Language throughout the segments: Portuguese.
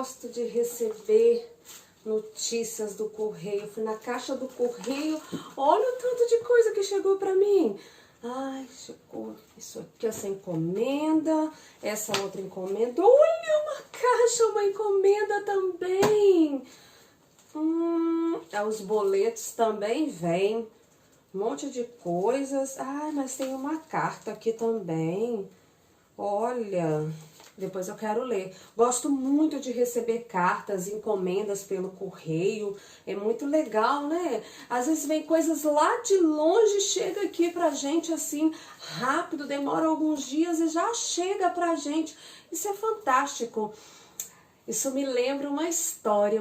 gosto de receber notícias do correio. Fui na caixa do correio, olha o tanto de coisa que chegou pra mim. Ai, chegou isso aqui, essa encomenda, essa outra encomenda. Olha, uma caixa, uma encomenda também. Os boletos também vêm. Um monte de coisas. Ai, mas tem uma carta aqui também. Olha, depois eu quero ler. Gosto muito de receber cartas, encomendas pelo correio. É muito legal, né? Às vezes vem coisas lá de longe, chega aqui pra gente assim, rápido, demora alguns dias e já chega pra gente. Isso é fantástico. Isso me lembra uma história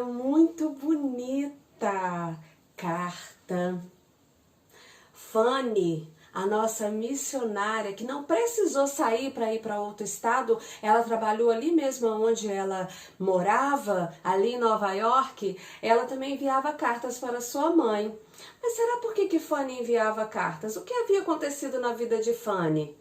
muito bonita. Carta. Fanny, a nossa missionária, que não precisou sair para ir para outro estado, ela trabalhou ali mesmo onde ela morava, ali em Nova York, ela também enviava cartas para sua mãe. Mas será por que Fanny enviava cartas? O que havia acontecido na vida de Fanny?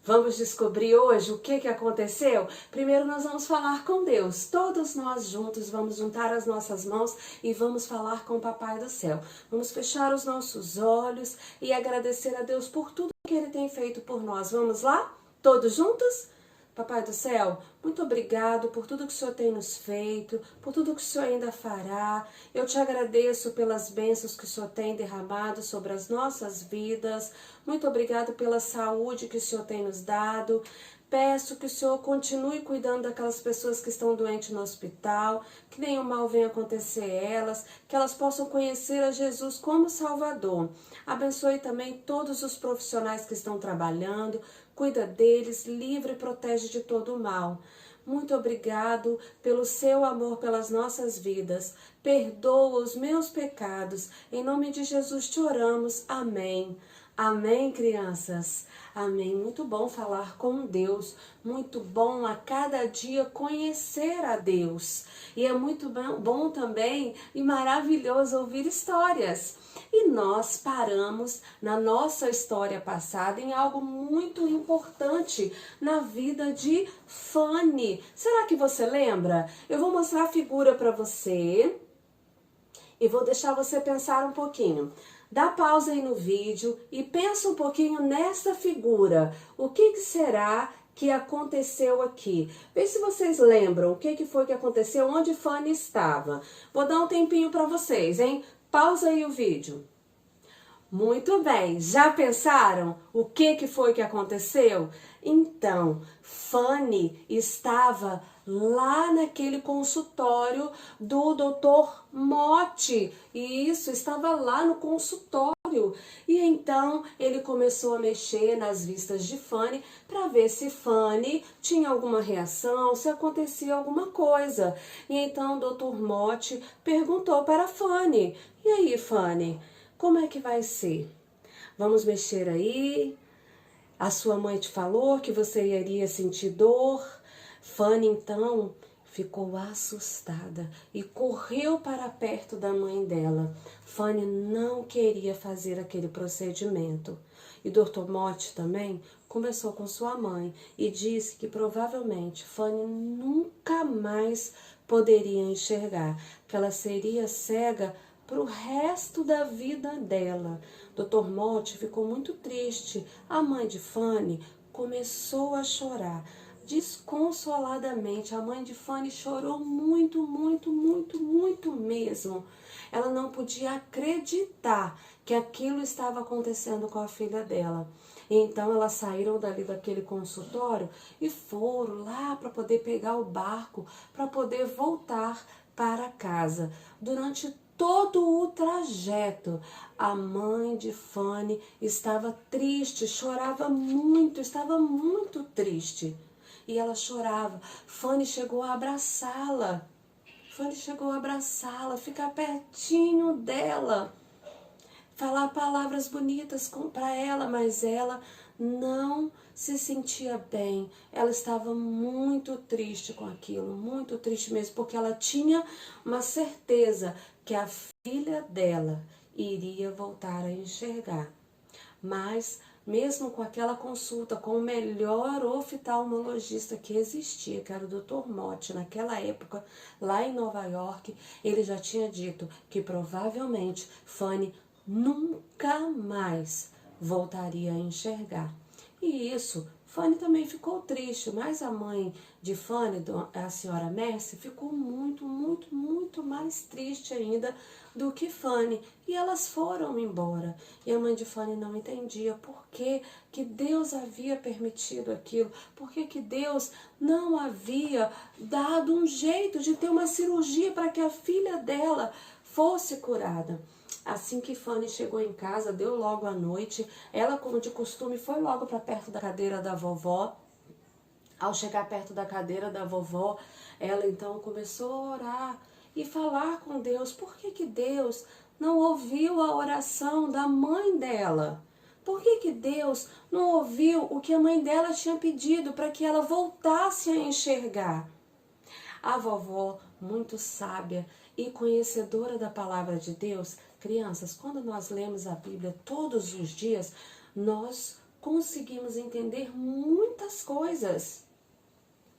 Vamos descobrir hoje o que aconteceu? Primeiro nós vamos falar com Deus. Todos nós juntos vamos juntar as nossas mãos e vamos falar com o Papai do Céu. Vamos fechar os nossos olhos e agradecer a Deus por tudo que Ele tem feito por nós. Vamos lá? Todos juntos? Papai do Céu, muito obrigado por tudo que o Senhor tem nos feito, por tudo que o Senhor ainda fará. Eu te agradeço pelas bênçãos que o Senhor tem derramado sobre as nossas vidas. Muito obrigado pela saúde que o Senhor tem nos dado. Peço que o Senhor continue cuidando daquelas pessoas que estão doentes no hospital, que nenhum mal venha acontecer a elas, que elas possam conhecer a Jesus como Salvador. Abençoe também todos os profissionais que estão trabalhando, cuida deles, livra e protege de todo o mal. Muito obrigado pelo seu amor pelas nossas vidas. Perdoa os meus pecados. Em nome de Jesus te oramos. Amém. Amém, crianças? Amém. Muito bom falar com Deus. Muito bom a cada dia conhecer a Deus. E é muito bom também e maravilhoso ouvir histórias. E nós paramos na nossa história passada em algo muito importante na vida de Fanny. Será que você lembra? Eu vou mostrar a figura para você e vou deixar você pensar um pouquinho. Dá pausa aí no vídeo e pensa um pouquinho nessa figura. O que será que aconteceu aqui? Vê se vocês lembram o que foi que aconteceu, onde Fanny estava. Vou dar um tempinho para vocês, hein? Pausa aí o vídeo. Muito bem, já pensaram o que foi que aconteceu? Então, Fanny estava lá naquele consultório do Dr. Motti. E isso, estava lá no consultório. E então ele começou a mexer nas vistas de Fanny para ver se Fanny tinha alguma reação, se acontecia alguma coisa. E então o Dr. Motti perguntou para Fanny: "E aí, Fanny? Como é que vai ser? Vamos mexer aí? A sua mãe te falou que você iria sentir dor?" Fanny, então, ficou assustada e correu para perto da mãe dela. Fanny não queria fazer aquele procedimento. E Dr. Motti também conversou com sua mãe e disse que provavelmente Fanny nunca mais poderia enxergar, que ela seria cega para o resto da vida dela. Dr. Motti ficou muito triste. A mãe de Fanny começou a chorar desconsoladamente. A mãe de Fanny chorou muito, muito, muito, muito mesmo. Ela não podia acreditar que aquilo estava acontecendo com a filha dela. Então elas saíram dali daquele consultório e foram lá para poder pegar o barco, para poder voltar para casa. Durante todo o trajeto, a mãe de Fanny estava triste, chorava muito, estava muito triste. E ela chorava. Fanny chegou a abraçá-la. Fanny chegou a abraçá-la, ficar pertinho dela, falar palavras bonitas para ela, mas ela não se sentia bem. Ela estava muito triste com aquilo, muito triste mesmo, porque ela tinha uma certeza que a filha dela iria voltar a enxergar. Mas mesmo com aquela consulta com o melhor oftalmologista que existia, que era o Dr. Mott, naquela época, lá em Nova York, ele já tinha dito que provavelmente Fanny nunca mais voltaria a enxergar. E isso, Fanny também ficou triste, mas a mãe de Fanny, a senhora Mercy, ficou muito mais triste ainda do que Fanny. E elas foram embora. E a mãe de Fanny não entendia por que Deus havia permitido aquilo, por que Deus não havia dado um jeito de ter uma cirurgia para que a filha dela fosse curada. Assim que Fanny chegou em casa, deu logo à noite, ela, como de costume, foi logo para perto da cadeira da vovó. Ao chegar perto da cadeira da vovó, ela então começou a orar e falar com Deus. Por que Deus não ouviu a oração da mãe dela? Por que Deus não ouviu o que a mãe dela tinha pedido para que ela voltasse a enxergar? A vovó, muito sábia e conhecedora da palavra de Deus, crianças, quando nós lemos a Bíblia todos os dias, nós conseguimos entender muitas coisas.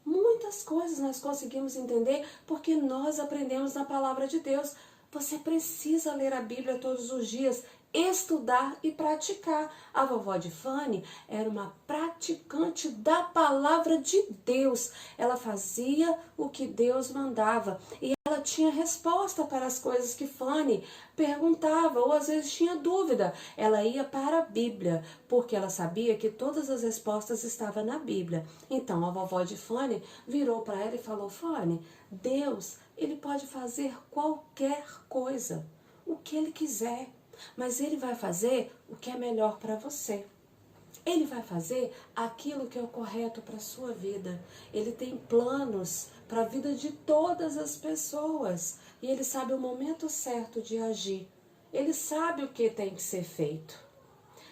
Muitas coisas nós conseguimos entender porque nós aprendemos na palavra de Deus. Você precisa ler a Bíblia todos os dias, estudar e praticar. A vovó de Fanny era uma praticante da palavra de Deus. Ela fazia o que Deus mandava e ela tinha resposta para as coisas que Fanny perguntava ou às vezes tinha dúvida. Ela ia para a Bíblia, porque ela sabia que todas as respostas estavam na Bíblia. Então a vovó de Fanny virou para ela e falou: Fanny, Deus, Ele pode fazer qualquer coisa, o que Ele quiser, mas Ele vai fazer o que é melhor para você. Ele vai fazer aquilo que é o correto para a sua vida. Ele tem planos para a vida de todas as pessoas. E Ele sabe o momento certo de agir. Ele sabe o que tem que ser feito.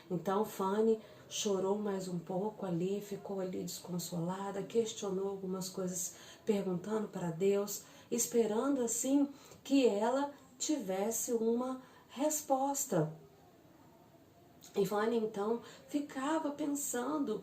Então Fanny chorou mais um pouco ali, ficou ali desconsolada, questionou algumas coisas, perguntando para Deus, esperando assim que ela tivesse uma resposta. E Fanny então ficava pensando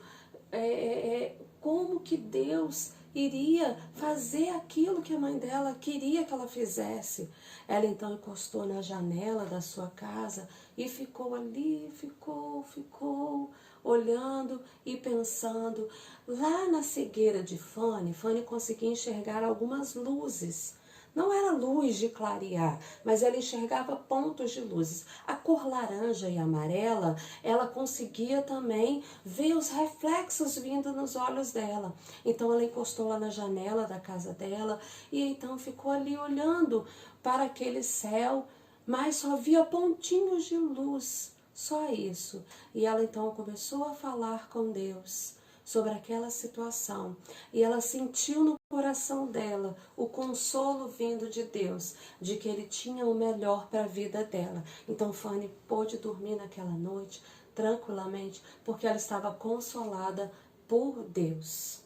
como que Deus iria fazer aquilo que a mãe dela queria que ela fizesse. Ela então encostou na janela da sua casa e ficou ali, ficou olhando e pensando. Lá na cegueira de Fanny, Fanny conseguia enxergar algumas luzes. Não era luz de clarear, mas ela enxergava pontos de luzes. A cor laranja e amarela, ela conseguia também ver os reflexos vindo nos olhos dela. Então ela encostou lá na janela da casa dela e então ficou ali olhando para aquele céu, mas só via pontinhos de luz, só isso. E ela então começou a falar com Deus sobre aquela situação, e ela sentiu no coração dela o consolo vindo de Deus, de que Ele tinha o melhor para a vida dela. Então Fanny pôde dormir naquela noite tranquilamente, porque ela estava consolada por Deus.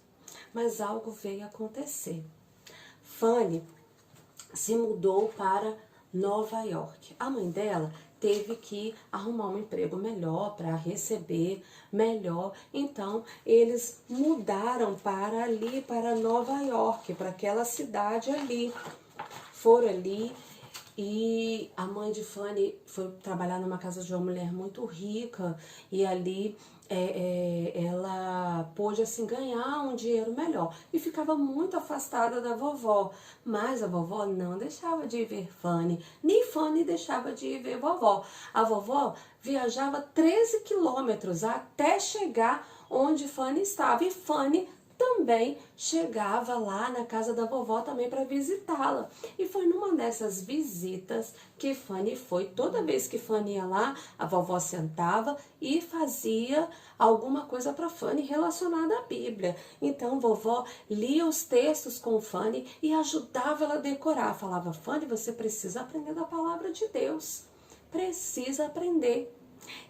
Mas algo veio acontecer. Fanny se mudou para Nova York. A mãe dela teve que arrumar um emprego melhor para receber melhor. Então, eles mudaram para ali, para Nova York, para aquela cidade ali. Foram ali e a mãe de Fanny foi trabalhar numa casa de uma mulher muito rica e ali ela pôde assim ganhar um dinheiro melhor e ficava muito afastada da vovó, mas a vovó não deixava de ir ver Fanny, nem Fanny deixava de ir ver vovó. A vovó viajava 13 quilômetros até chegar onde Fanny estava e Fanny também chegava lá na casa da vovó também para visitá-la. E foi numa dessas visitas que Fanny foi. Toda vez que Fanny ia lá, a vovó sentava e fazia alguma coisa para Fanny relacionada à Bíblia. Então, vovó lia os textos com Fanny e ajudava ela a decorar. Falava: Fanny, você precisa aprender da palavra de Deus. Precisa aprender.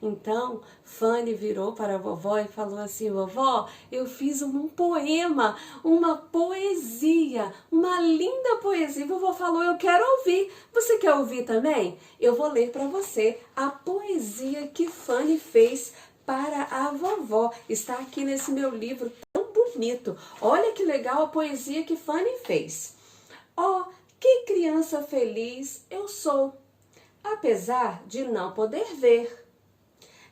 Então, Fanny virou para a vovó e falou assim: vovó, eu fiz um poema, uma poesia, uma linda poesia. A vovó falou: eu quero ouvir. Você quer ouvir também? Eu vou ler para você a poesia que Fanny fez para a vovó. Está aqui nesse meu livro tão bonito. Olha que legal a poesia que Fanny fez. Oh, que criança feliz eu sou, apesar de não poder ver.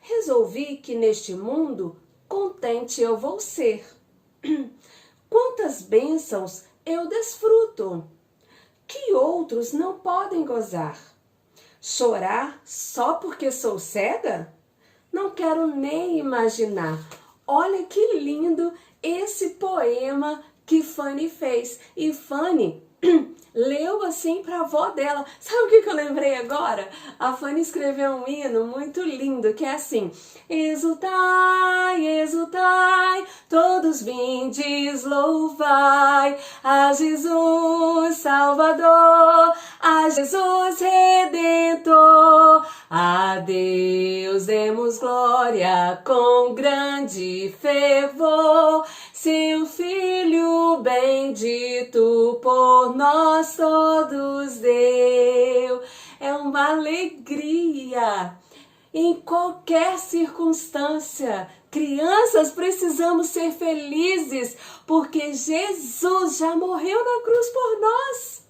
Resolvi que neste mundo contente eu vou ser. Quantas bênçãos eu desfruto, que outros não podem gozar. Chorar só porque sou cega? Não quero nem imaginar. Olha que lindo esse poema que Fanny fez. E Fanny leu assim para a avó dela. Sabe o que eu lembrei agora? A Fanny escreveu um hino muito lindo, que é assim: exultai, exultai, todos vindes louvai a Jesus Salvador, a Jesus Redentor. A Deus demos glória com grande fervor, seu Filho bendito por nós todos deu. É uma alegria em qualquer circunstância. Crianças, precisamos ser felizes porque Jesus já morreu na cruz por nós.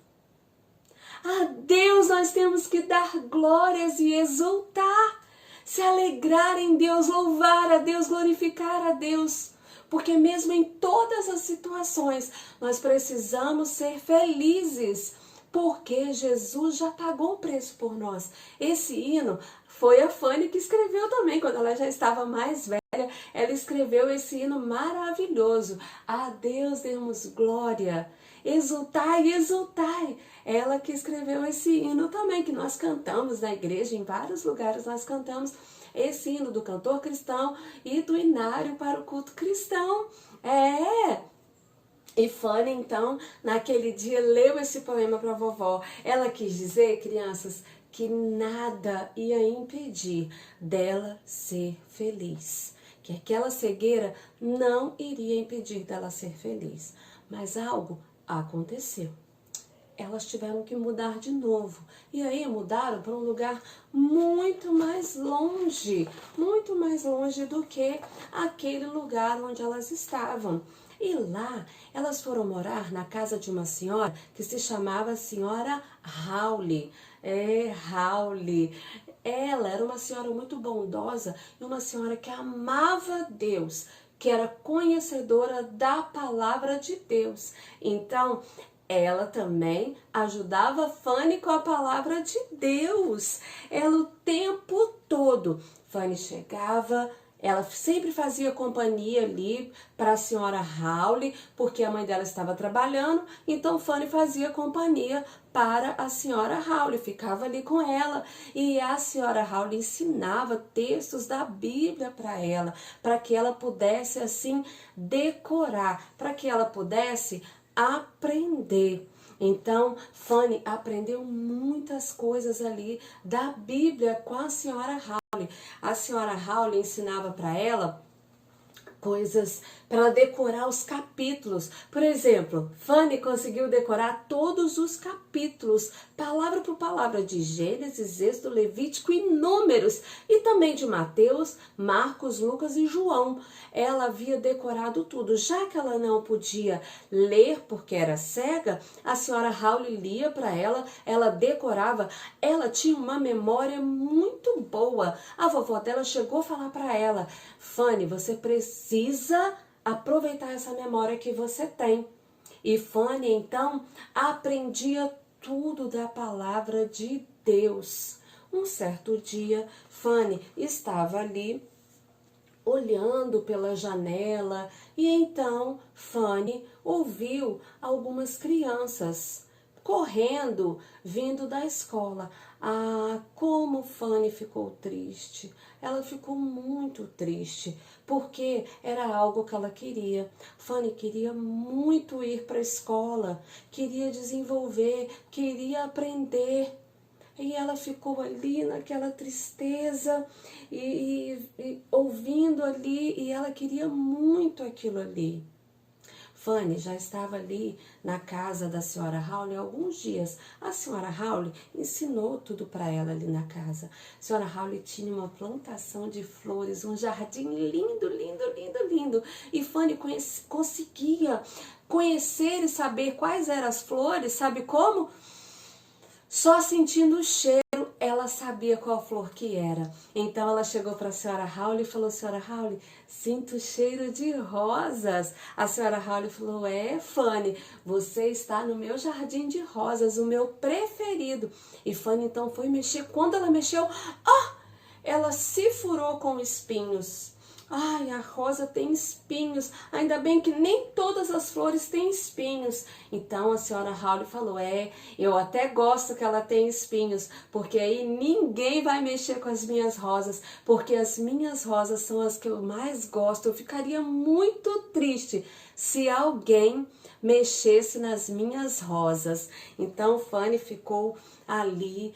A Deus nós temos que dar glórias e exultar, se alegrar em Deus, louvar a Deus, glorificar a Deus. Porque mesmo em todas as situações, nós precisamos ser felizes, porque Jesus já pagou o preço por nós. Esse hino foi a Fanny que escreveu também, quando ela já estava mais velha, ela escreveu esse hino maravilhoso. A Deus demos glória, exultai, exultai. Ela que escreveu esse hino também, que nós cantamos na igreja, em vários lugares nós cantamos esse hino do cantor cristão e do inário para o culto cristão. E Fanny, então, naquele dia, leu esse poema para a vovó. Ela quis dizer, crianças, que nada ia impedir dela ser feliz. Que aquela cegueira não iria impedir dela ser feliz. Mas algo aconteceu. Elas tiveram que mudar de novo. E aí mudaram para um lugar muito mais longe do que aquele lugar onde elas estavam. E lá elas foram morar na casa de uma senhora que se chamava Senhora Hawley. Hawley. Ela era uma senhora muito bondosa e uma senhora que amava Deus, que era conhecedora da palavra de Deus. Então, ela também ajudava Fanny com a palavra de Deus. Ela o tempo todo. Fanny chegava, ela sempre fazia companhia ali para a senhora Hawley, porque a mãe dela estava trabalhando, então Fanny fazia companhia para a senhora Hawley, ficava ali com ela, e a senhora Hawley ensinava textos da Bíblia para que ela pudesse assim decorar, para que ela pudesse aprender. Então, Fanny aprendeu muitas coisas ali da Bíblia com a senhora Hawley. A senhora Hawley ensinava para ela coisas para ela decorar os capítulos. Por exemplo, Fanny conseguiu decorar todos os capítulos, palavra por palavra, de Gênesis, Êxodo, Levítico e Números, e também de Mateus, Marcos, Lucas e João. Ela havia decorado tudo. Já que ela não podia ler porque era cega, a senhora Hawley lia para ela decorava, ela tinha uma memória muito boa. A vovó dela chegou a falar para ela: Fanny, você precisa aproveitar essa memória que você tem. E Fanny, então, aprendia tudo da palavra de Deus. Um certo dia, Fanny estava ali olhando pela janela e então Fanny ouviu algumas crianças correndo, vindo da escola. Ah, como Fanny ficou triste. Ela ficou muito triste, porque era algo que ela queria. Fanny queria muito ir para a escola, queria desenvolver, queria aprender. E ela ficou ali naquela tristeza e ouvindo ali, e ela queria muito aquilo ali. Fanny já estava ali na casa da senhora Howley há alguns dias. A senhora Howley ensinou tudo para ela ali na casa. A senhora Howley tinha uma plantação de flores, um jardim lindo, lindo, lindo, lindo. E Fanny conseguia conhecer e saber quais eram as flores, sabe como? Só sentindo o cheiro, ela sabia qual flor que era. Então ela chegou para a senhora Howley e falou: senhora Howley, sinto o cheiro de rosas. A senhora Howley falou: é, Fanny, você está no meu jardim de rosas, o meu preferido. E Fanny então foi mexer. Quando ela mexeu, ela se furou com espinhos. Ai, a rosa tem espinhos. Ainda bem que nem todas as flores têm espinhos. Então a senhora Howley falou: é, eu até gosto que ela tenha espinhos, porque aí ninguém vai mexer com as minhas rosas, porque as minhas rosas são as que eu mais gosto. Eu ficaria muito triste se alguém mexesse nas minhas rosas. Então Fanny ficou ali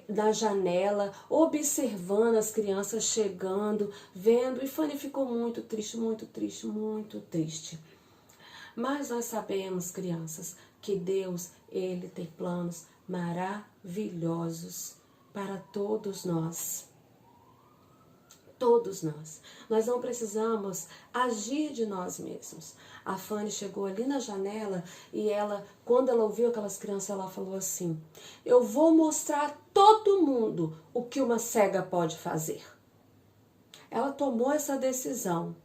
na janela, observando as crianças chegando, vendo, e Fanny ficou muito triste, muito triste, muito triste. Mas nós sabemos, crianças, que Deus, Ele tem planos maravilhosos para todos nós. Todos nós. Nós não precisamos agir de nós mesmos. A Fanny chegou ali na janela e quando ela ouviu aquelas crianças, ela falou assim: eu vou mostrar a todo mundo o que uma cega pode fazer. Ela tomou essa decisão,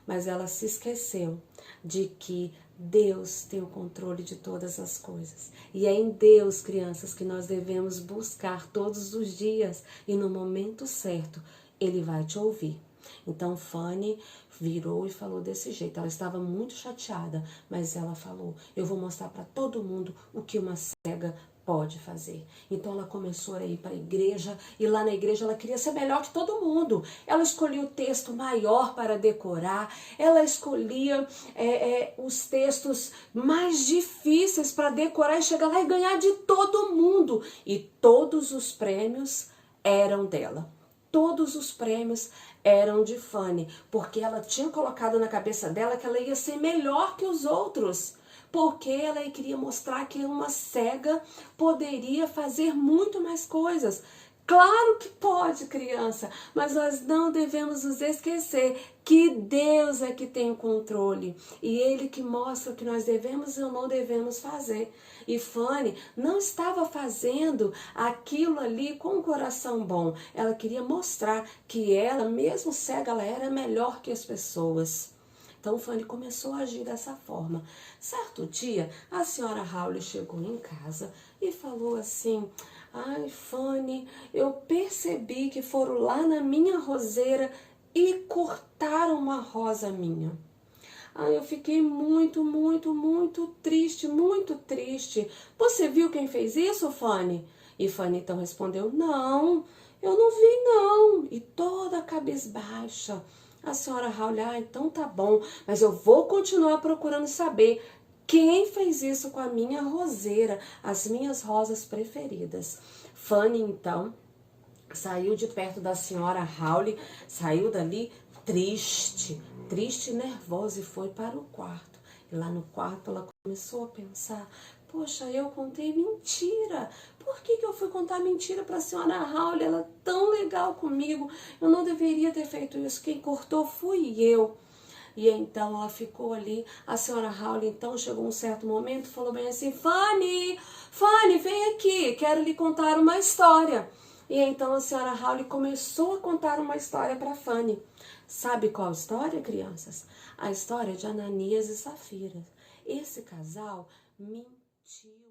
mas ela se esqueceu de que Deus tem o controle de todas as coisas. E é em Deus, crianças, que nós devemos buscar todos os dias. E no momento certo, Ele vai te ouvir. Então Fanny virou e falou desse jeito. Ela estava muito chateada, mas ela falou: eu vou mostrar para todo mundo o que uma cega pode fazer. Então ela começou a ir para a igreja, e lá na igreja ela queria ser melhor que todo mundo. Ela escolhia o texto maior para decorar, ela escolhia os textos mais difíceis para decorar e chegar lá e ganhar de todo mundo. E todos os prêmios eram dela. Todos os prêmios eram de Fanny, porque ela tinha colocado na cabeça dela que ela ia ser melhor que os outros. Porque ela queria mostrar que uma cega poderia fazer muito mais coisas. Claro que pode, criança, mas nós não devemos nos esquecer que Deus é que tem o controle e Ele que mostra o que nós devemos ou não devemos fazer. E Fanny não estava fazendo aquilo ali com um coração bom. Ela queria mostrar que ela, mesmo cega, ela era melhor que as pessoas. Então Fanny começou a agir dessa forma. Certo dia, a senhora Howley chegou em casa e falou assim: ai, Fanny, eu percebi que foram lá na minha roseira e cortaram uma rosa minha. Ai, eu fiquei muito, muito, muito triste, muito triste. Você viu quem fez isso, Fanny? E Fanny então respondeu: não, eu não vi não. E toda cabisbaixa. A senhora Howley: então tá bom, mas eu vou continuar procurando saber quem fez isso com a minha roseira, as minhas rosas preferidas. Fanny, então, saiu de perto da senhora Howley, saiu dali triste, triste e nervosa, e foi para o quarto. E lá no quarto ela começou a pensar: poxa, eu contei mentira. Por que eu fui contar mentira para a senhora Howley? Ela é tão legal comigo. Eu não deveria ter feito isso. Quem cortou fui eu. E então ela ficou ali. A senhora Howley então chegou um certo momento, falou bem assim: Fanny, Fanny, vem aqui, quero lhe contar uma história. E então a senhora Howley começou a contar uma história para Fanny. Sabe qual história, crianças? A história de Ananias e Safira. Esse casal mentiu.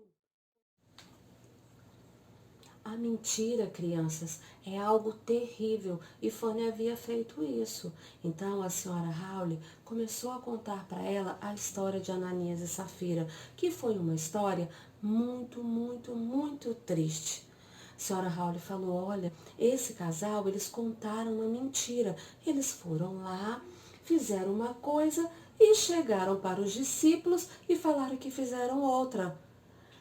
A mentira, crianças, é algo terrível, e Fanny havia feito isso. Então a senhora Howley começou a contar para ela a história de Ananias e Safira, que foi uma história muito, muito, muito triste. A senhora Howley falou: olha, esse casal, eles contaram uma mentira. Eles foram lá, fizeram uma coisa e chegaram para os discípulos e falaram que fizeram outra.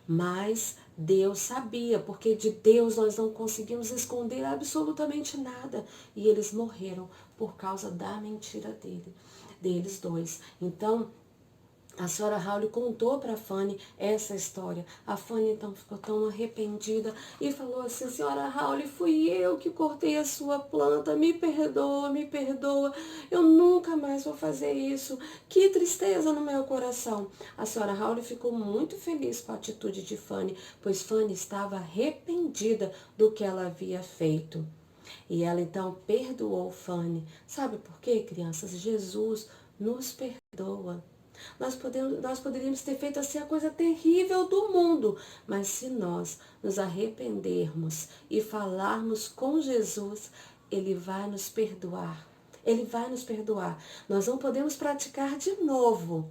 Mas Deus sabia, porque de Deus nós não conseguimos esconder absolutamente nada. E eles morreram por causa da mentira deles dois. Então, A senhora Raul contou para a Fanny essa história. A Fanny então ficou tão arrependida e falou assim: senhora Raul, fui eu que cortei a sua planta, me perdoa, eu nunca mais vou fazer isso. Que tristeza no meu coração. A senhora Raul ficou muito feliz com a atitude de Fanny, pois Fanny estava arrependida do que ela havia feito. E ela então perdoou Fanny. Sabe por quê, crianças? Jesus nos perdoa. Nós poderíamos ter feito assim a coisa terrível do mundo, mas se nós nos arrependermos e falarmos com Jesus, Ele vai nos perdoar. Ele vai nos perdoar. Nós não podemos praticar de novo.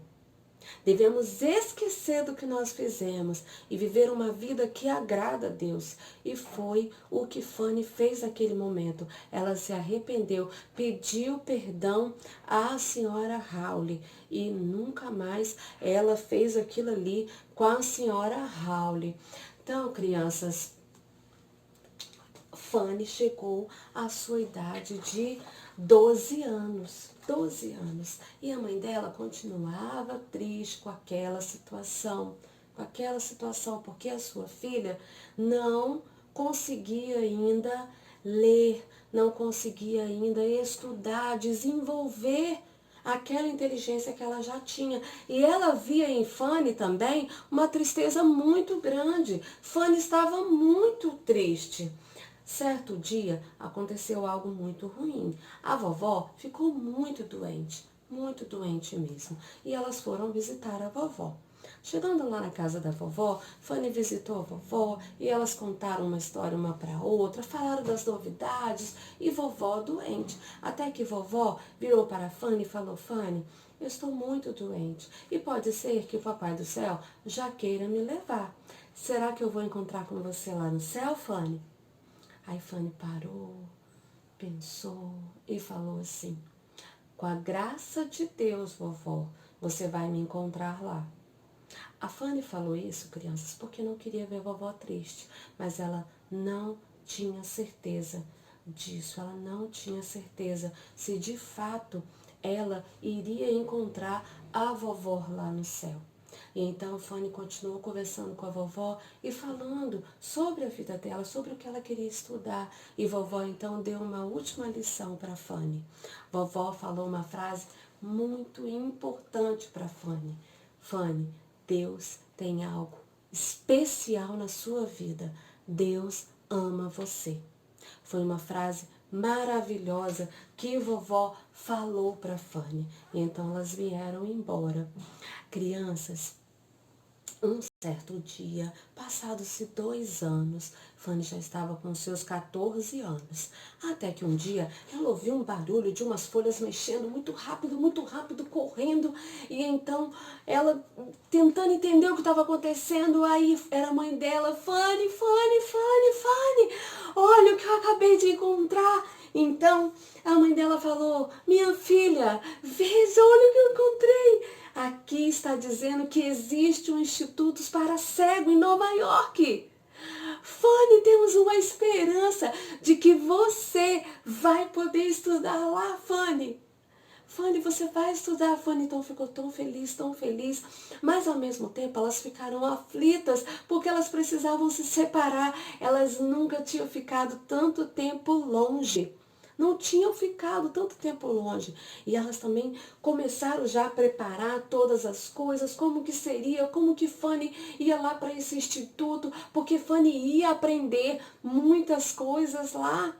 Devemos esquecer do que nós fizemos e viver uma vida que agrada a Deus. E foi o que Fanny fez naquele momento. Ela se arrependeu, pediu perdão à senhora Raul e nunca mais ela fez aquilo ali com a senhora Raul. Então, crianças, Fanny chegou à sua idade de 12 anos. 12 anos. E a mãe dela continuava triste com aquela situação. Porque a sua filha não conseguia ainda ler, não conseguia ainda estudar, desenvolver aquela inteligência que ela já tinha. E ela via em Fanny também uma tristeza muito grande. Fanny estava muito triste. Certo dia aconteceu algo muito ruim. A vovó ficou muito doente mesmo. E elas foram visitar a vovó. Chegando lá na casa da vovó, Fanny visitou a vovó e elas contaram uma história uma para outra, falaram das novidades e vovó doente. Até que vovó virou para Fanny e falou: Fanny, eu estou muito doente e pode ser que o Papai do Céu já queira me levar. Será que eu vou encontrar com você lá no céu, Fanny? Aí Fanny parou, pensou e falou assim: com a graça de Deus, vovó, você vai me encontrar lá. A Fanny falou isso, crianças, porque não queria ver a vovó triste, mas ela não tinha certeza disso, ela não tinha certeza se de fato ela iria encontrar a vovó lá no céu. E então Fanny continuou conversando com a vovó e falando sobre a vida dela, sobre o que ela queria estudar. E vovó então deu uma última lição para Fanny. Vovó falou uma frase muito importante para Fanny. Fanny, Deus tem algo especial na sua vida. Deus ama você. Foi uma frase maravilhosa que vovó falou para Fanny. E então elas vieram embora. Crianças, um certo dia, passados-se 2 anos, Fanny já estava com seus 14 anos. Até que um dia ela ouviu um barulho de umas folhas mexendo muito rápido, correndo. E então ela, tentando entender o que estava acontecendo, aí era a mãe dela: Fanny, olha o que eu acabei de encontrar. Então a mãe dela falou: minha filha, veja, olha o que eu encontrei. Aqui está dizendo que existe um instituto para cego em Nova York. Fanny, temos uma esperança de que você vai poder estudar lá, Fanny. Fanny, você vai estudar. Fanny então ficou tão feliz, tão feliz. Mas ao mesmo tempo elas ficaram aflitas porque elas precisavam se separar. Elas nunca tinham ficado tanto tempo longe. Não tinham ficado tanto tempo longe. E elas também começaram já a preparar todas as coisas, como que seria, como que Fanny ia lá para esse instituto, porque Fanny ia aprender muitas coisas lá.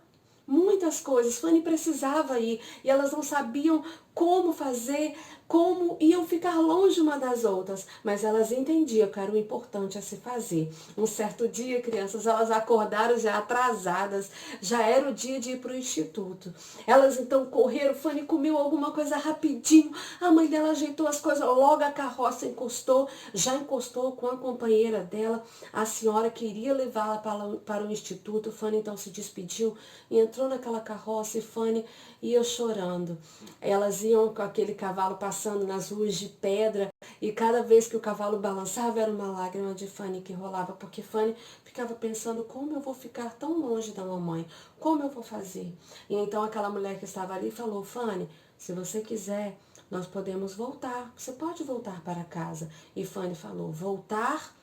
Muitas coisas. Fanny precisava ir e elas não sabiam como fazer, como iam ficar longe uma das outras, mas elas entendiam que era o importante a se fazer. Um certo dia, crianças, elas acordaram já atrasadas, já era o dia de ir para o instituto. Elas então correram, Fanny comeu alguma coisa rapidinho, a mãe dela ajeitou as coisas, logo a carroça encostou, já encostou com a companheira dela, a senhora queria levá-la para o instituto. Fanny então se despediu e entrou naquela carroça e Fanny ia chorando. Elas iam com aquele cavalo passando nas ruas de pedra e cada vez que o cavalo balançava era uma lágrima de Fanny que rolava, porque Fanny ficava pensando: como eu vou ficar tão longe da mamãe? Como eu vou fazer? E então aquela mulher que estava ali falou: Fanny, se você quiser, nós podemos voltar. Você pode voltar para casa. E Fanny falou, voltar?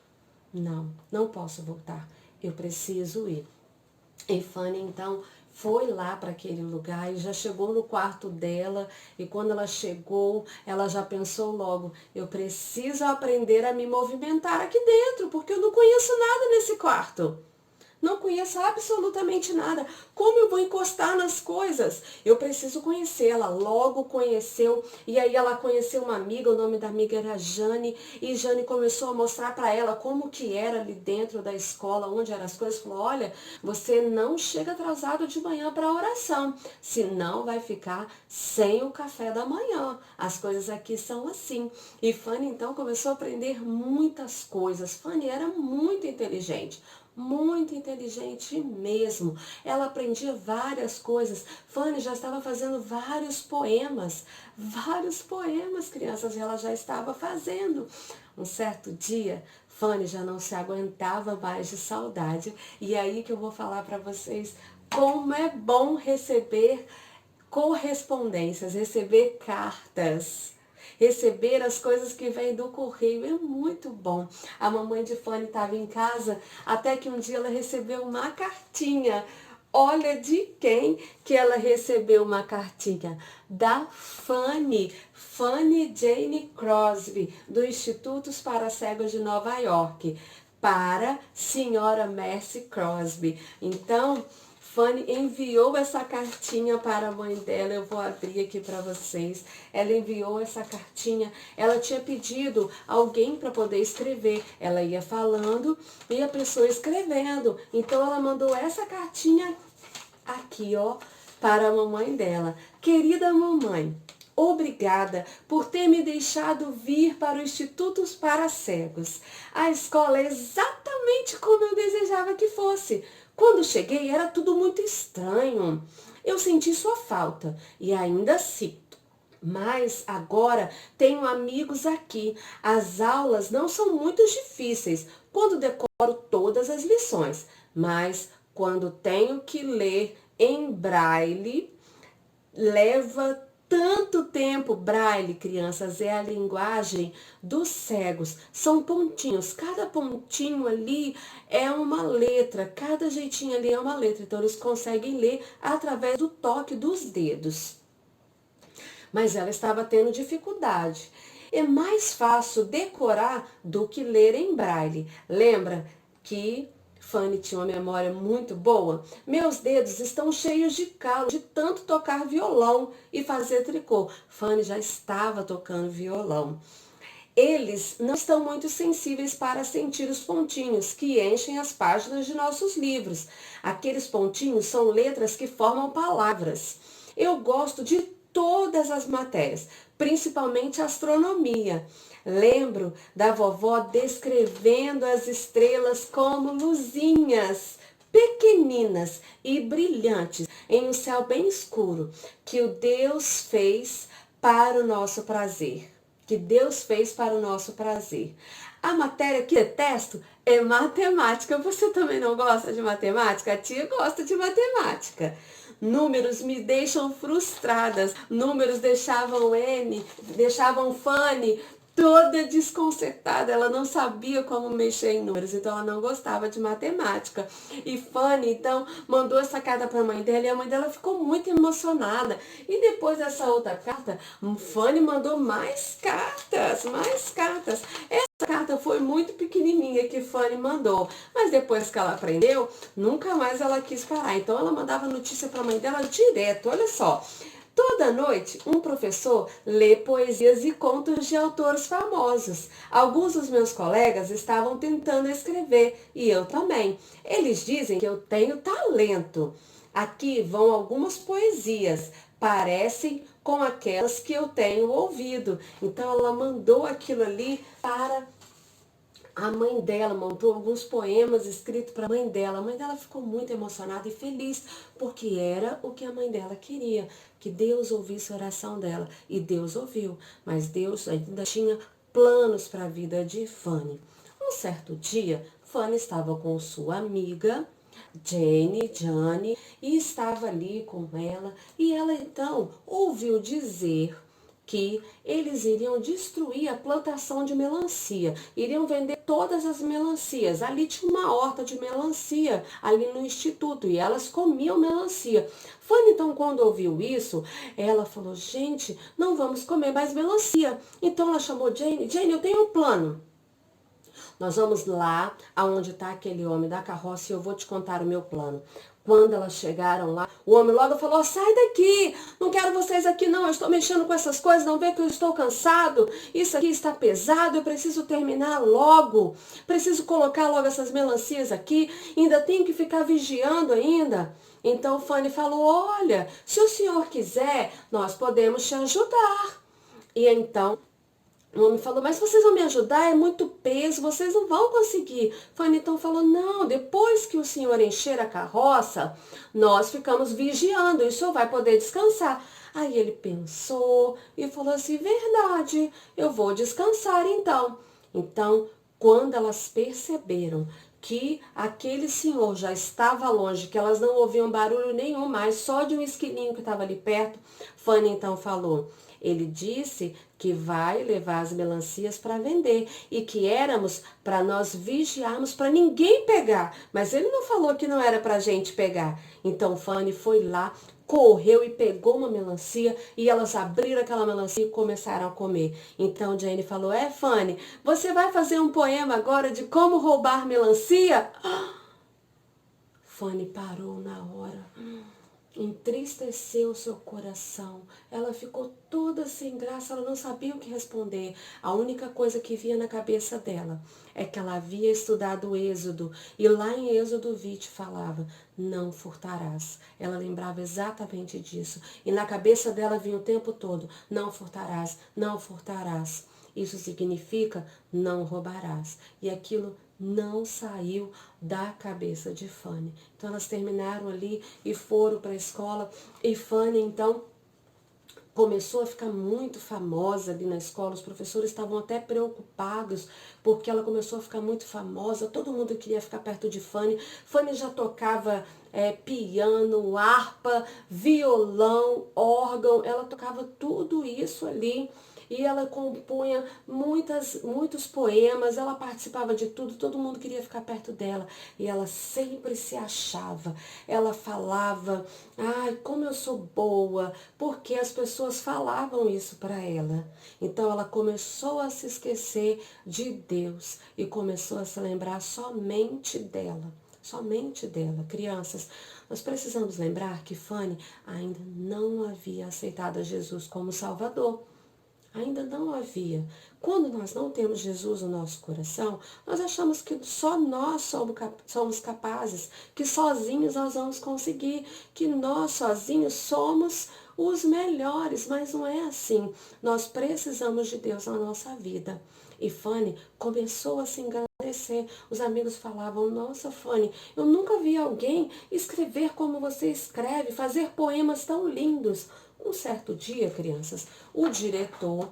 Não, não posso voltar. Eu preciso ir. E Fanny, então, foi lá para aquele lugar e já chegou no quarto dela. E quando ela chegou, ela já pensou logo, eu preciso aprender a me movimentar aqui dentro, porque eu não conheço nada nesse quarto. Não conheço absolutamente nada. Como eu vou encostar nas coisas? Eu preciso conhecê-la. Logo conheceu. E aí ela conheceu uma amiga, o nome da amiga era Jane. E Jane começou a mostrar para ela como que era ali dentro da escola, onde eram as coisas. Falou, olha, você não chega atrasado de manhã para a oração. Senão vai ficar sem o café da manhã. As coisas aqui são assim. E Fanny então começou a aprender muitas coisas. Fanny era muito inteligente. Muito inteligente mesmo. Ela aprendia várias coisas. Fanny já estava fazendo vários poemas, crianças, ela já estava fazendo. Um certo dia, Fanny já não se aguentava mais de saudade. E é aí que eu vou falar para vocês como é bom receber correspondências, receber cartas. Receber as coisas que vêm do correio é muito bom. A mamãe de Fanny estava em casa, até que um dia ela recebeu uma cartinha. Olha de quem que ela recebeu uma cartinha? Da Fanny, Fanny Jane Crosby, do Institutos para Cegos de Nova York, para Senhora Mercy Crosby. Então, Fanny enviou essa cartinha para a mãe dela, eu vou abrir aqui para vocês. Ela enviou essa cartinha, ela tinha pedido alguém para poder escrever. Ela ia falando e a pessoa escrevendo. Então ela mandou essa cartinha aqui, ó, para a mamãe dela. Querida mamãe, obrigada por ter me deixado vir para o Instituto para Cegos. A escola é exatamente como eu desejava que fosse. Quando cheguei era tudo muito estranho. Eu senti sua falta e ainda sinto. Mas agora tenho amigos aqui. As aulas não são muito difíceis quando decoro todas as lições. Mas quando tenho que ler em braille, leva tanto tempo. Braille, crianças, é a linguagem dos cegos. São pontinhos. Cada pontinho ali é uma letra. Cada jeitinho ali é uma letra. Então, eles conseguem ler através do toque dos dedos. Mas ela estava tendo dificuldade. É mais fácil decorar do que ler em braille. Lembra que Fanny tinha uma memória muito boa? Meus dedos estão cheios de calo de tanto tocar violão e fazer tricô. Fanny já estava tocando violão. Eles não estão muito sensíveis para sentir os pontinhos que enchem as páginas de nossos livros. Aqueles pontinhos são letras que formam palavras. Eu gosto de todas as matérias, principalmente astronomia. Lembro da vovó descrevendo as estrelas como luzinhas pequeninas e brilhantes em um céu bem escuro que o Deus fez para o nosso prazer. Que Deus fez para o nosso prazer. A matéria que detesto é matemática. Você também não gosta de matemática? A tia gosta de matemática. Números me deixam frustradas. Números deixavam Fanny toda desconcertada. Ela não sabia como mexer em números, então ela não gostava de matemática. E Fanny, então, mandou essa carta para a mãe dela e a mãe dela ficou muito emocionada. E depois dessa outra carta, Fanny mandou mais cartas, mais cartas. Essa carta foi muito pequenininha que Fanny mandou, mas depois que ela aprendeu, nunca mais ela quis parar. Então ela mandava notícia para a mãe dela direto, olha só. Toda noite, um professor lê poesias e contos de autores famosos. Alguns dos meus colegas estavam tentando escrever, e eu também. Eles dizem que eu tenho talento. Aqui vão algumas poesias. Parecem com aquelas que eu tenho ouvido. Então ela mandou aquilo ali para a mãe dela, montou alguns poemas escritos para a mãe dela. A mãe dela ficou muito emocionada e feliz, porque era o que a mãe dela queria, que Deus ouvisse a oração dela. E Deus ouviu, mas Deus ainda tinha planos para a vida de Fanny. Um certo dia, Fanny estava com sua amiga, Jane, e estava ali com ela, e ela então ouviu dizer que eles iriam destruir a plantação de melancia, iriam vender todas as melancias. Ali tinha uma horta de melancia, ali no instituto, e elas comiam melancia. Fanny, então, quando ouviu isso, ela falou, gente, não vamos comer mais melancia. Então ela chamou Jane, Jane, eu tenho um plano. Nós vamos lá, aonde está aquele homem da carroça, e eu vou te contar o meu plano. Quando elas chegaram lá, o homem logo falou, sai daqui, não quero vocês aqui não, eu estou mexendo com essas coisas, não vê que eu estou cansado, isso aqui está pesado, eu preciso terminar logo, preciso colocar logo essas melancias aqui, ainda tenho que ficar vigiando ainda. Então Fanny falou, olha, se o senhor quiser, nós podemos te ajudar. E então o homem falou, mas vocês vão me ajudar? É muito peso, vocês não vão conseguir. Fanny então falou, não, depois que o senhor encher a carroça, nós ficamos vigiando e o senhor vai poder descansar. Aí ele pensou e falou assim, verdade, eu vou descansar então. Então, quando elas perceberam que aquele senhor já estava longe, que elas não ouviam barulho nenhum mais, só de um esquilinho que estava ali perto, Fanny então falou, ele disse que vai levar as melancias para vender e que éramos para nós vigiarmos para ninguém pegar. Mas ele não falou que não era para a gente pegar. Então Fanny foi lá, correu e pegou uma melancia e elas abriram aquela melancia e começaram a comer. Então Jane falou, Fanny, você vai fazer um poema agora de como roubar melancia? Fanny parou na hora. Entristeceu seu coração. Ela ficou toda sem graça, ela não sabia o que responder. A única coisa que via na cabeça dela é que ela havia estudado o Êxodo. E lá em Êxodo 20 falava, não furtarás. Ela lembrava exatamente disso. E na cabeça dela vinha o tempo todo, não furtarás, não furtarás. Isso significa não roubarás. E aquilo não saiu da cabeça de Fanny. Então elas terminaram ali e foram para a escola. E Fanny então começou a ficar muito famosa ali na escola. Os professores estavam até preocupados porque ela começou a ficar muito famosa. Todo mundo queria ficar perto de Fanny. Fanny já tocava piano, harpa, violão, órgão. Ela tocava tudo isso ali. E ela compunha muitos poemas, ela participava de tudo, todo mundo queria ficar perto dela. E ela sempre se achava. Ela falava, ai, como eu sou boa, porque as pessoas falavam isso para ela. Então ela começou a se esquecer de Deus e começou a se lembrar somente dela. Somente dela. Crianças, nós precisamos lembrar que Fanny ainda não havia aceitado a Jesus como Salvador. Ainda não havia. Quando nós não temos Jesus no nosso coração, nós achamos que só nós somos capazes, que sozinhos nós vamos conseguir, que nós sozinhos somos os melhores, mas não é assim. Nós precisamos de Deus na nossa vida. E Fanny começou a se engrandecer. Os amigos falavam, nossa Fanny, eu nunca vi alguém escrever como você escreve, fazer poemas tão lindos. Um certo dia, crianças, o diretor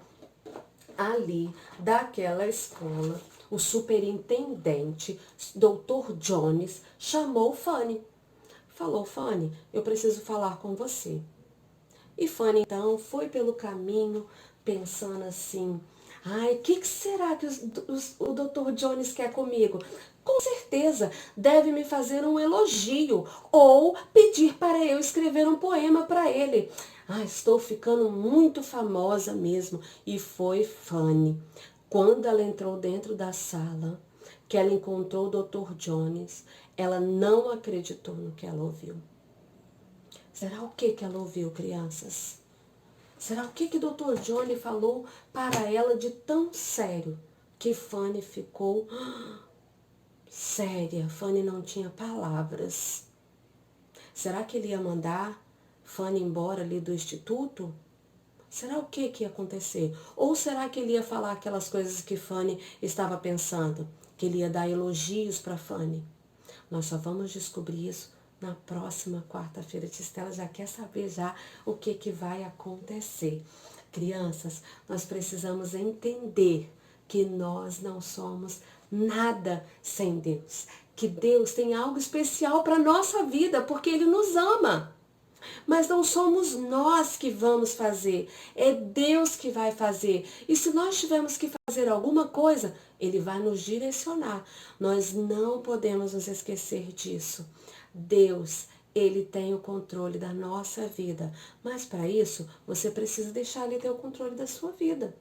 ali daquela escola, o superintendente, Dr. Jones, chamou Fanny. Falou, Fanny, eu preciso falar com você. E Fanny, então, foi pelo caminho pensando assim, ai, o que será que o Dr. Jones quer comigo? Com certeza deve me fazer um elogio ou pedir para eu escrever um poema para ele. Ah, estou ficando muito famosa mesmo. E foi Fanny. Quando ela entrou dentro da sala, que ela encontrou o Dr. Jones, ela não acreditou no que ela ouviu. Será o que ela ouviu, crianças? Será o que o Dr. Jones falou para ela de tão sério que Fanny ficou séria? Fanny não tinha palavras. Será que ele ia mandar Fanny embora ali do instituto? Será o que ia acontecer? Ou será que ele ia falar aquelas coisas que Fanny estava pensando? Que ele ia dar elogios para Fanny? Nós só vamos descobrir isso na próxima quarta-feira. Tistela já quer saber já o que vai acontecer. Crianças, nós precisamos entender que nós não somos nada sem Deus. Que Deus tem algo especial para a nossa vida, porque Ele nos ama. Mas não somos nós que vamos fazer, é Deus que vai fazer. E se nós tivermos que fazer alguma coisa, Ele vai nos direcionar. Nós não podemos nos esquecer disso. Deus, Ele tem o controle da nossa vida. Mas para isso, você precisa deixar Ele ter o controle da sua vida.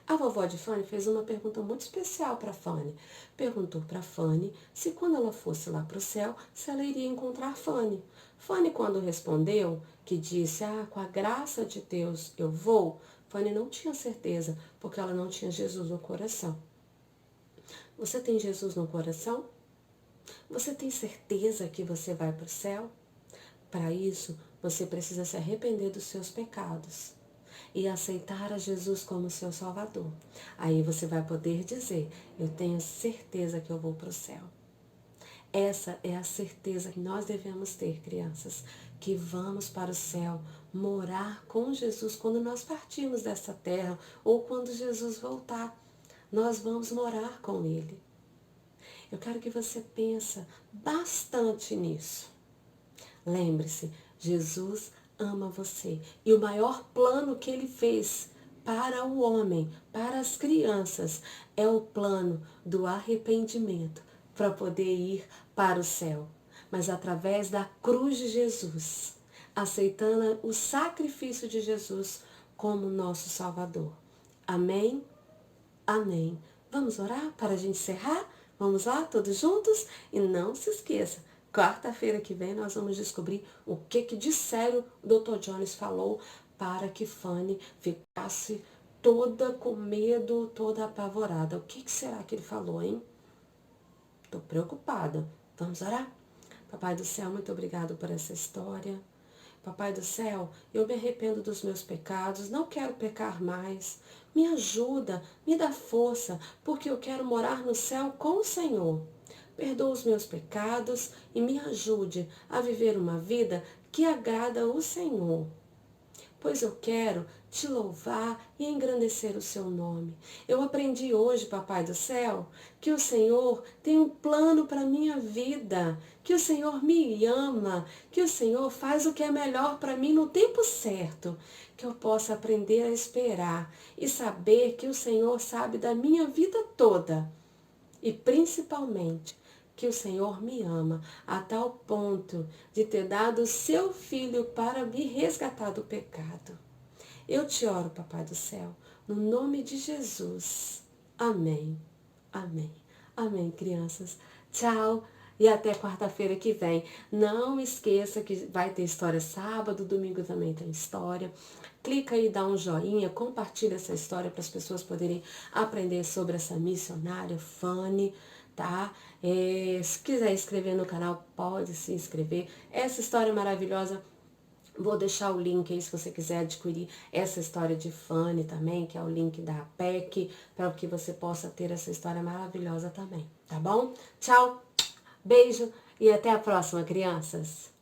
A vovó de Fanny fez uma pergunta muito especial para Fanny. Perguntou para Fanny se quando ela fosse lá para o céu, se ela iria encontrar Fanny. Fanny, quando respondeu, que disse, com a graça de Deus eu vou, Fanny não tinha certeza, porque ela não tinha Jesus no coração. Você tem Jesus no coração? Você tem certeza que você vai para o céu? Para isso, você precisa se arrepender dos seus pecados e aceitar a Jesus como seu Salvador. Aí você vai poder dizer, eu tenho certeza que eu vou para o céu. Essa é a certeza que nós devemos ter, crianças, que vamos para o céu, morar com Jesus quando nós partirmos dessa terra ou quando Jesus voltar. Nós vamos morar com Ele. Eu quero que você pense bastante nisso. Lembre-se, Jesus ama você. E o maior plano que Ele fez para o homem, para as crianças, é o plano do arrependimento para poder ir para o céu. Mas através da cruz de Jesus, aceitando o sacrifício de Jesus como nosso Salvador. Amém? Amém. Vamos orar para a gente encerrar? Vamos lá, todos juntos? E não se esqueça, quarta-feira que vem nós vamos descobrir o que de sério o Dr. Jones falou para que Fanny ficasse toda com medo, toda apavorada. O que será que ele falou, hein? Estou preocupada. Vamos orar? Papai do céu, muito obrigado por essa história. Papai do céu, eu me arrependo dos meus pecados, não quero pecar mais. Me ajuda, me dá força, porque eu quero morar no céu com o Senhor. Perdoa os meus pecados e me ajude a viver uma vida que agrada o Senhor. Pois eu quero te louvar e engrandecer o seu nome. Eu aprendi hoje, Papai do céu, que o Senhor tem um plano para a minha vida, que o Senhor me ama, que o Senhor faz o que é melhor para mim no tempo certo, que eu possa aprender a esperar e saber que o Senhor sabe da minha vida toda e principalmente que o Senhor me ama a tal ponto de ter dado o seu Filho para me resgatar do pecado. Eu te oro, Papai do céu, no nome de Jesus. Amém. Amém. Amém, crianças. Tchau e até quarta-feira que vem. Não esqueça que vai ter história sábado, domingo também tem história. Clica aí, dá um joinha, compartilha essa história para as pessoas poderem aprender sobre essa missionária Fanny, tá? Se quiser inscrever no canal, pode se inscrever. Essa história maravilhosa, vou deixar o link aí se você quiser adquirir essa história de Fanny também, que é o link da APEC, para que você possa ter essa história maravilhosa também, tá bom? Tchau, beijo e até a próxima, crianças!